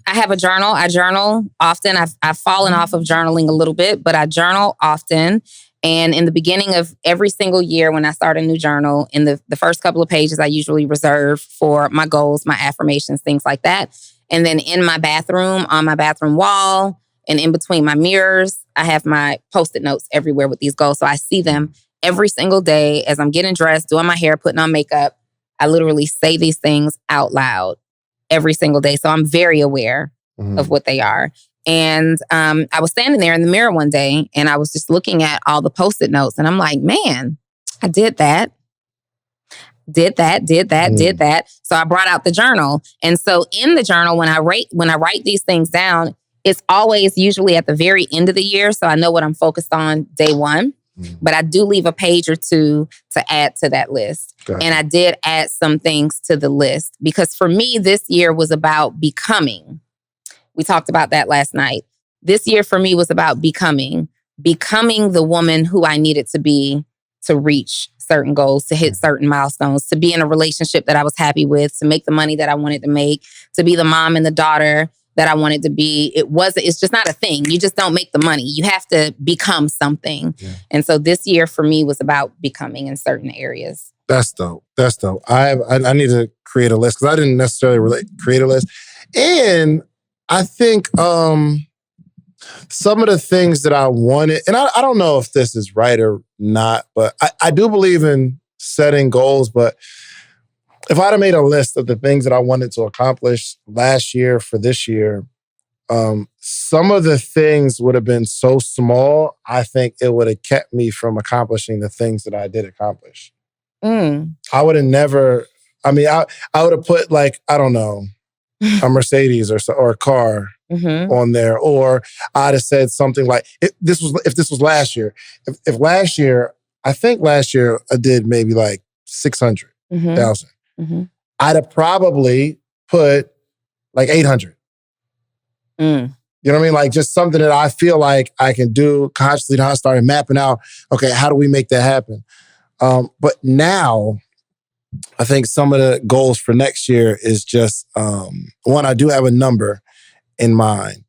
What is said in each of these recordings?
I have a journal. I journal often. I've fallen off of journaling a little bit, but I journal often. And in the beginning of every single year when I start a new journal, in the first couple of pages, I usually reserve for my goals, my affirmations, things like that. And then in my bathroom, on my bathroom wall, and in between my mirrors, I have my Post-it notes everywhere with these goals. So I see them every single day as I'm getting dressed, doing my hair, putting on makeup. I literally say these things out loud every single day. So I'm very aware of what they are. And I was standing there in the mirror one day and I was just looking at all the Post-it notes and I'm like, man, I did that. Did that. So I brought out the journal. And so in the journal, when I write these things down, it's always usually at the very end of the year. So I know what I'm focused on day one. But I do leave a page or two to add to that list. Gotcha. And I did add some things to the list because for me, this year was about becoming. We talked about that last night. This year for me was about becoming the woman who I needed to be to reach certain goals, to hit certain milestones, to be in a relationship that I was happy with, to make the money that I wanted to make, to be the mom and the daughter that I wanted to be. It's just not a thing. You just don't make the money. You have to become something. Yeah. And so this year for me was about becoming in certain areas. That's dope. I need to create a list because I didn't necessarily create a list. And I think some of the things that I wanted, and I don't know if this is right or not, but I do believe in setting goals, but if I'd have made a list of the things that I wanted to accomplish last year for this year, some of the things would have been so small, I think it would have kept me from accomplishing the things that I did accomplish. I would have never, I would have put I don't know, a Mercedes or a car on there, or I'd have said something like, if this was last year, if last year, I think last year I did maybe 600,000. I'd have probably put 800. You know what I mean? Just something that I feel like I can do consciously. Now I started mapping out, okay, how do we make that happen? But now, I think some of the goals for next year is just, one, I do have a number in mind,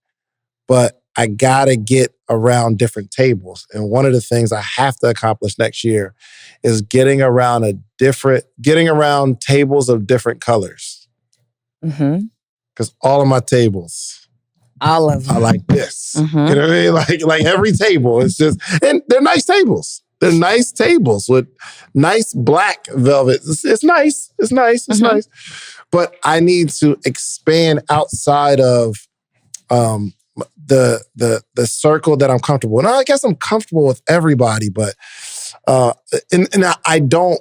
but I gotta get around different tables. And one of the things I have to accomplish next year is getting around tables of different colors. Because all of my tables, all of them, are like this. You know what I mean? Like every table is just, and they're nice tables. They're nice tables with nice black velvet. It's nice. It's nice. But I need to expand outside of the circle that I'm comfortable in. I guess I'm comfortable with everybody, but and I don't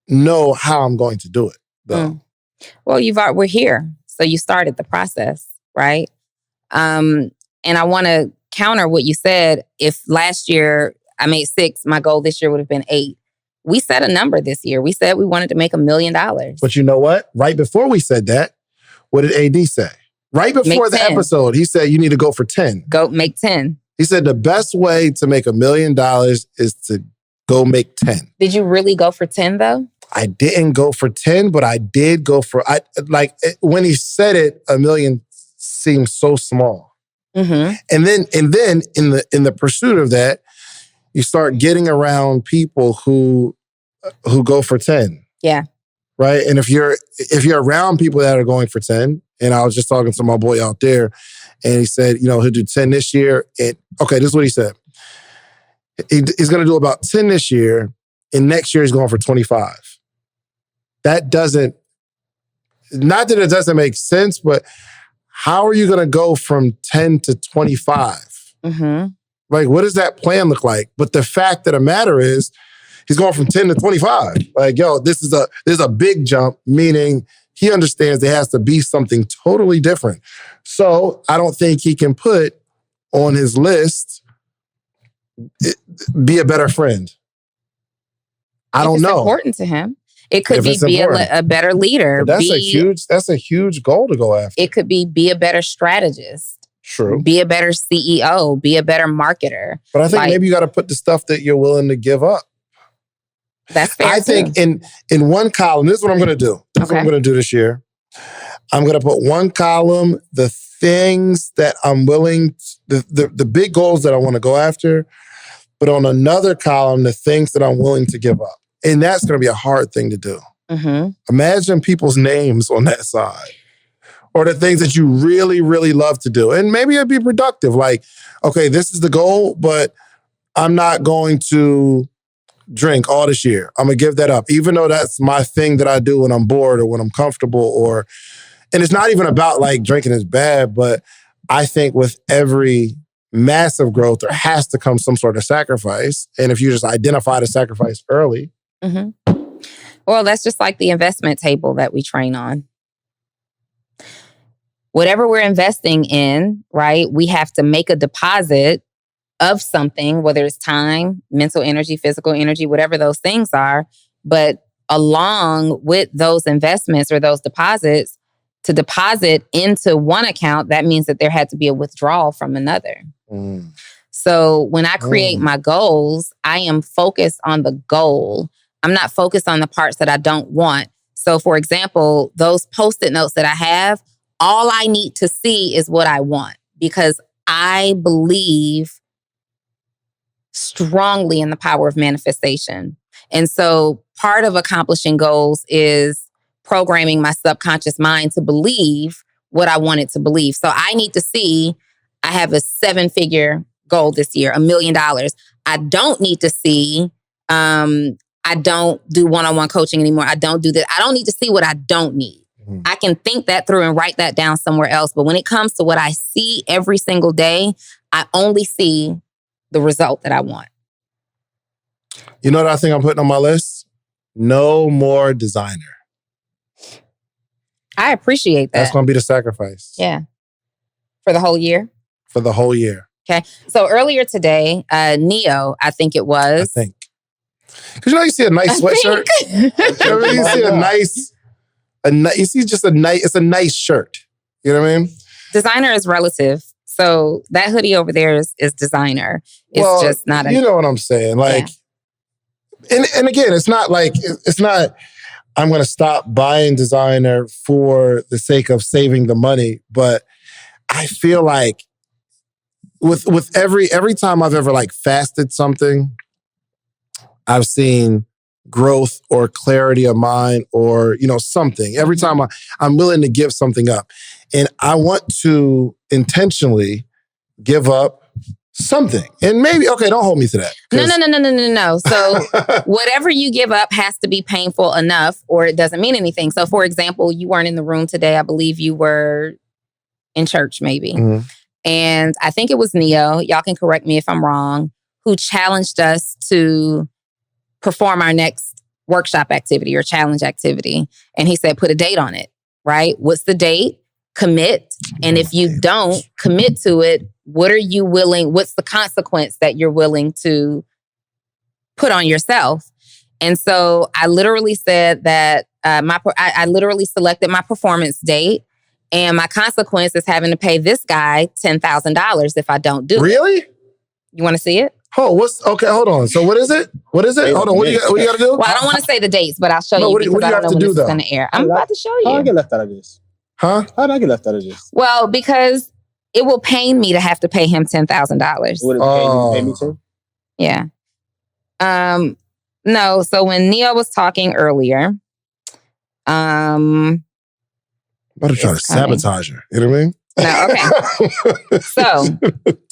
know how I'm going to do it, though. Well, we're here, so you started the process, right? And I want to counter what you said. If last year I made 6, my goal this year would have been 8. We set a number this year. We said we wanted to make $1 million. But you know what? Right before we said that, what did AD say? Right before the episode, he said you need to go for 10. Go make 10. He said the best way to make $1 million is to go make 10. Did you really go for 10 though? I didn't go for 10, but I did go for, when he said it, $1 million seemed so small. And then in the pursuit of that, you start getting around people who go for 10. Yeah. Right? And if you're around people that are going for 10, and I was just talking to my boy out there, and he said, he'll do 10 this year. And okay, this is what he said. He's going to do about 10 this year, and next year he's going for 25. That doesn't, not that it doesn't make sense, but how are you going to go from 10 to 25? What does that plan look like? But the fact of the matter is, he's going from 10 to 25. This is a big jump, meaning he understands there has to be something totally different. So I don't think he can put on his list, be a better friend. I don't know. It's important to him. It could be a better leader. But that's a huge goal to go after. It could be a better strategist. True. Be a better CEO. Be a better marketer. But I think maybe you got to put the stuff that you're willing to give up. That's fair. I think in one column, this is what I'm going to do. This is what I'm going to do this year. I'm going to put one column, the things that I'm willing, the big goals that I want to go after, but on another column, the things that I'm willing to give up. And that's going to be a hard thing to do. Mm-hmm. Imagine people's names on that side, or the things that you really, really love to do. And maybe it'd be productive. Like, okay, this is the goal, but I'm not going to drink all this year. I'm going to give that up, even though that's my thing that I do when I'm bored or when I'm comfortable. And it's not even about like drinking is bad, but I think with every massive growth, there has to come some sort of sacrifice. And if you just identify the sacrifice early. Mm-hmm. Well, that's just like the investment table that we train on. Whatever we're investing in, right, we have to make a deposit of something, whether it's time, mental energy, physical energy, whatever those things are. But along with those investments or those deposits, to deposit into one account, that means that there had to be a withdrawal from another. Mm. So when I create my goals, I am focused on the goal. I'm not focused on the parts that I don't want. So for example, those Post-it notes that I have, all I need to see is what I want, because I believe strongly in the power of manifestation. And so part of accomplishing goals is programming my subconscious mind to believe what I want it to believe. So I need to see I have a 7-figure goal this year, $1 million. I don't need to see I don't do one-on-one coaching anymore. I don't do that. I don't need to see what I don't need. Mm-hmm. I can think that through and write that down somewhere else. But when it comes to what I see every single day, I only see the result that I want. You know what I think I'm putting on my list? No more designer. I appreciate that. That's going to be the sacrifice. Yeah. For the whole year? For the whole year. Okay. So earlier today, Neo, I think it was. I think. Because you see a nice sweatshirt. You see it's a nice shirt. You know what I mean? Designer is relative. So that hoodie over there is designer. It's just not you know what I'm saying? Like, yeah. And again, it's not I'm going to stop buying designer for the sake of saving the money. But I feel like with every time I've ever like fasted something, I've seen growth or clarity of mind or, something. Every time I'm willing to give something up. And I want to intentionally give up something. And maybe, okay, don't hold me to that. No. So whatever you give up has to be painful enough or it doesn't mean anything. So for example, you weren't in the room today. I believe you were in church maybe. Mm-hmm. And I think it was Neo, y'all can correct me if I'm wrong, who challenged us to perform our next workshop activity or challenge activity. And he said, put a date on it, right? What's the date? Commit. And if you don't commit to it, what's the consequence that you're willing to put on yourself? And so I literally said that I literally selected my performance date, and my consequence is having to pay this guy $10,000 if I don't do it. Really? You want to see it? Oh, okay, hold on. So what is it? Hold on, what do you got to do? Well, I don't want to say the dates, but I'll show you because I don't know when this is going to air. I'm about to show you. How did I get left out of this? Huh? How did I get left out of this? Well, because it will pain me to have to pay him $10,000. Would it pay me too? Yeah. No, so when Neo was talking earlier, I'm about to try to sabotage her. You know what I mean? No, okay. So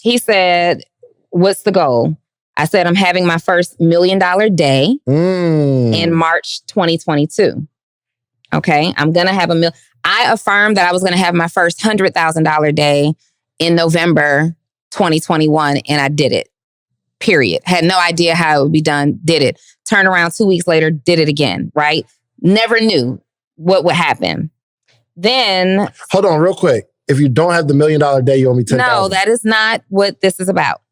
he said, what's the goal? I said, I'm having my first $1 million day in March 2022. Okay. I'm going to have I affirmed that I was going to have my first $100,000 day in November 2021. And I did it. Period. Had no idea how it would be done. Did it. Turned around 2 weeks later, did it again. Right. Never knew what would happen. Then. Hold on real quick. If you don't have the $1 million day, you owe me $10,000. No, that is not what this is about.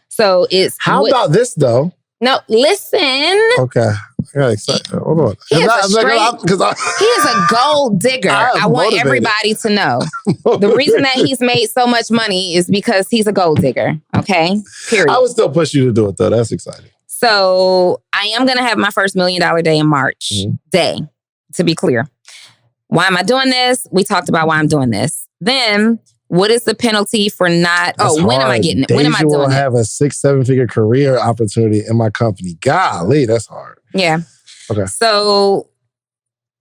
So it's. How about this though? No, listen. Okay. I got excited. Hold on. He is a gold digger. I want everybody to know. The reason that he's made so much money is because he's a gold digger. Okay? Period. I would still push you to do it though. That's exciting. So I am going to have my first $1 million day in March. Day, to be clear. Why am I doing this? We talked about why I'm doing this. Then What is the penalty for not? When am I getting it? When am I doing it? will have a 6-7-figure career opportunity in my company. Golly, that's hard. Yeah. Okay. So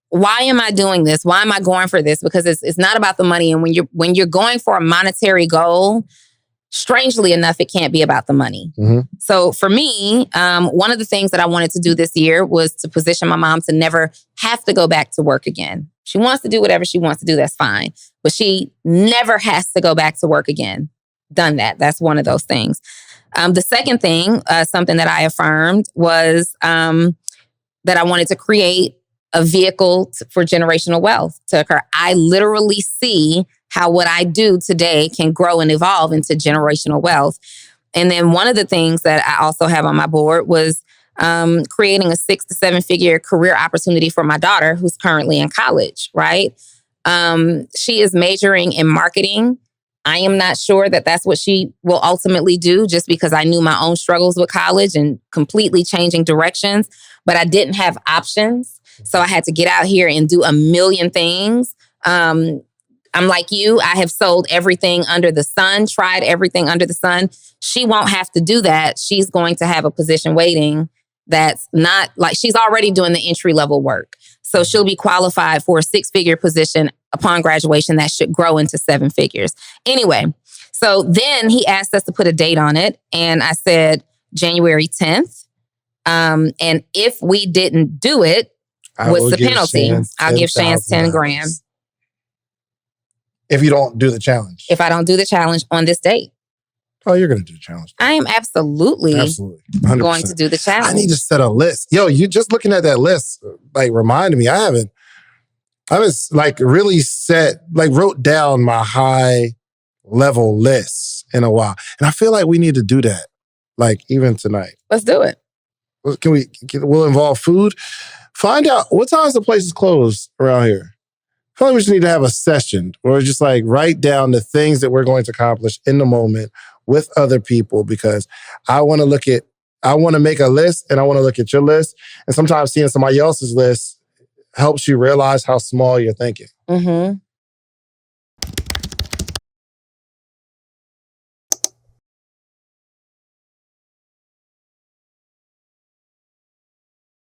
why am I doing this? Why am I going for this? Because it's not about the money. And when you're going for a monetary goal, strangely enough, it can't be about the money. Mm-hmm. So for me, one of the things that I wanted to do this year was to position my mom to never have to go back to work again. She wants to do whatever she wants to do. That's fine. But she never has to go back to work again. Done that. That's one of those things. The second thing, something that I affirmed was that I wanted to create a vehicle for generational wealth to occur. I literally see how what I do today can grow and evolve into generational wealth. And then one of the things that I also have on my board was creating a 6 to 7 figure career opportunity for my daughter who's currently in college, right? She is majoring in marketing. I am not sure that that's what she will ultimately do, just because I knew my own struggles with college and completely changing directions, but I didn't have options. So I had to get out here and do a million things. I'm like you. I have sold everything under the sun, tried everything under the sun. She won't have to do that. She's going to have a position waiting that's not like, she's already doing the entry level work. So she'll be qualified for a 6-figure position upon graduation that should grow into 7 figures. Anyway, so then he asked us to put a date on it. And I said January 10th. And if we didn't do it, what's the penalty? I'll give Chance 10 grand. If you don't do the challenge. If I don't do the challenge on this date. Oh, you're going to do the challenge. I am absolutely 100%. going to do the challenge. I need to set a list. Yo, you just looking at that list, like, reminded me. I haven't like really wrote down my high level lists in a while. And I feel like we need to do that, like, even tonight. Let's do it. We'll involve food. Find out what times the place is closed around here. I feel like we just need to have a session or just like write down the things that we're going to accomplish in the moment with other people, because I want to make a list and I want to look at your list. And sometimes seeing somebody else's list helps you realize how small you're thinking. Mm-hmm.